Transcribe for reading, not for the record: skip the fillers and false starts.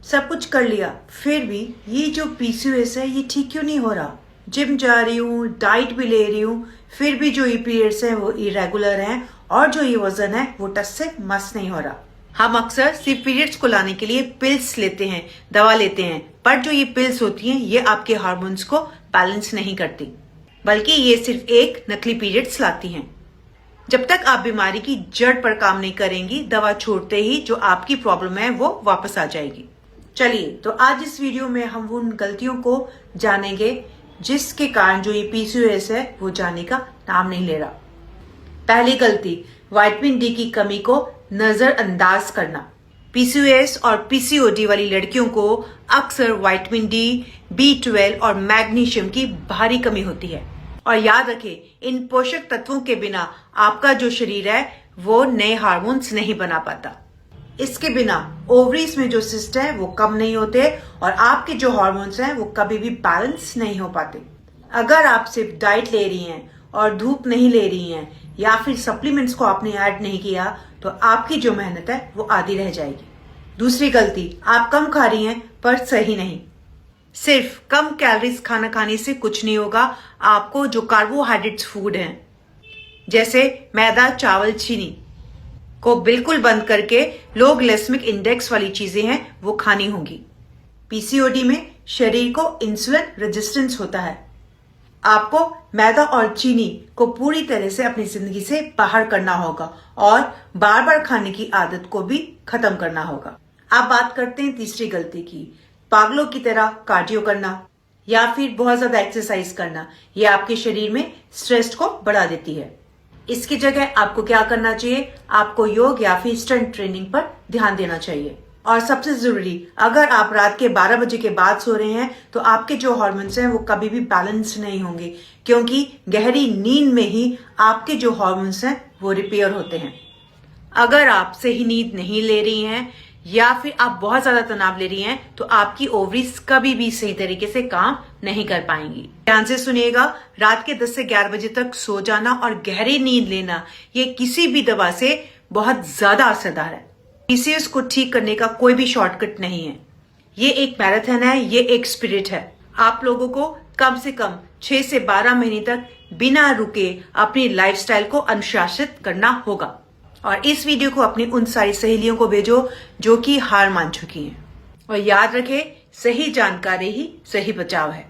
सब कुछ कर लिया, फिर भी ये जो पीसीओएस है ये ठीक क्यों नहीं हो रहा? जिम जा रही हूँ, डाइट भी ले रही हूँ, फिर भी जो ये पीरियड्स हैं वो इरेगुलर हैं और जो ये वजन है वो टस से मस नहीं हो रहा। हम अक्सर सिर्फ पीरियड्स को लाने के लिए पिल्स लेते हैं, दवा लेते हैं, पर जो ये पिल्स होती हैं ये आपके हार्मोन्स को बैलेंस नहीं करती, बल्कि ये सिर्फ एक नकली पीरियड्स लाती हैं। जब तक आप बीमारी की जड़ पर काम नहीं करेंगी, दवा छोड़ते ही जो आपकी प्रॉब्लम है वो वापस आ जाएगी। चलिए, तो आज इस वीडियो में हम उन गलतियों को जानेंगे जिसके कारण जो ये पीसीओएस है वो जाने का नाम नहीं ले रहा। पहली गलती, विटामिन डी की कमी को नजरअंदाज करना। पीसीओएस और पीसीओडी वाली लड़कियों को अक्सर विटामिन डी, B12 और मैग्नीशियम की भारी कमी होती है। और याद रखें, इन पोषक तत्वों के बिना आपका जो शरीर है वो नए हार्मोन्स नहीं बना पाता। इसके बिना ओवरीज में जो सिस्ट है वो कम नहीं होते और आपके जो हार्मोन्स हैं वो कभी भी बैलेंस नहीं हो पाते। अगर आप सिर्फ डाइट ले रही हैं और धूप नहीं ले रही हैं या फिर सप्लीमेंट्स को आपने ऐड नहीं किया तो आपकी जो मेहनत है वो आधी रह जाएगी। दूसरी गलती, आप कम खा रही हैं पर सही नहीं। सिर्फ कम कैलोरीज खाना खाने से कुछ नहीं होगा। आपको जो कार्बोहाइड्रेट्स फूड हैं जैसे मैदा, चावल, चीनी को बिल्कुल बंद करके लो ग्लाइसेमिक इंडेक्स वाली चीजें हैं वो खानी होंगी। पीसीओडी में शरीर को इंसुलिन रेजिस्टेंस होता है। आपको मैदा और चीनी को पूरी तरह से अपनी जिंदगी से बाहर करना होगा और बार बार खाने की आदत को भी खत्म करना होगा। आप बात करते हैं तीसरी गलती की, पागलों की तरह कार्डियो करना या फिर बहुत ज्यादा एक्सरसाइज करना। यह आपके शरीर में स्ट्रेस को बढ़ा देती है। इसकी जगह आपको क्या करना चाहिए? आपको योग या फिर स्ट्रेंथ ट्रेनिंग पर ध्यान देना चाहिए। और सबसे जरूरी, अगर आप रात के 12 बजे के बाद सो रहे हैं तो आपके जो हार्मोन्स हैं वो कभी भी बैलेंस नहीं होंगे, क्योंकि गहरी नींद में ही आपके जो हार्मोन्स हैं वो रिपेयर होते हैं। अगर आप सही नींद नहीं ले रही हैं या फिर आप बहुत ज्यादा तनाव ले रही हैं तो आपकी ओवरीज कभी भी सही तरीके से काम नहीं कर पाएंगी। ध्यान से सुनिएगा, रात के 10 से 11 बजे तक सो जाना और गहरी नींद लेना ये किसी भी दवा से बहुत ज्यादा असरदार है। पीसीओएस को ठीक करने का कोई भी शॉर्टकट नहीं है। ये एक मैराथन है, ये एक स्पिरिट है। आप लोगों को कम से कम 6 से 12 महीने तक बिना रुके अपनी लाइफस्टाइल को अनुशासित करना होगा। और इस वीडियो को अपनी उन सारी सहेलियों को भेजो जो कि हार मान चुकी हैं। और याद रखें, सही जानकारी ही सही बचाव है।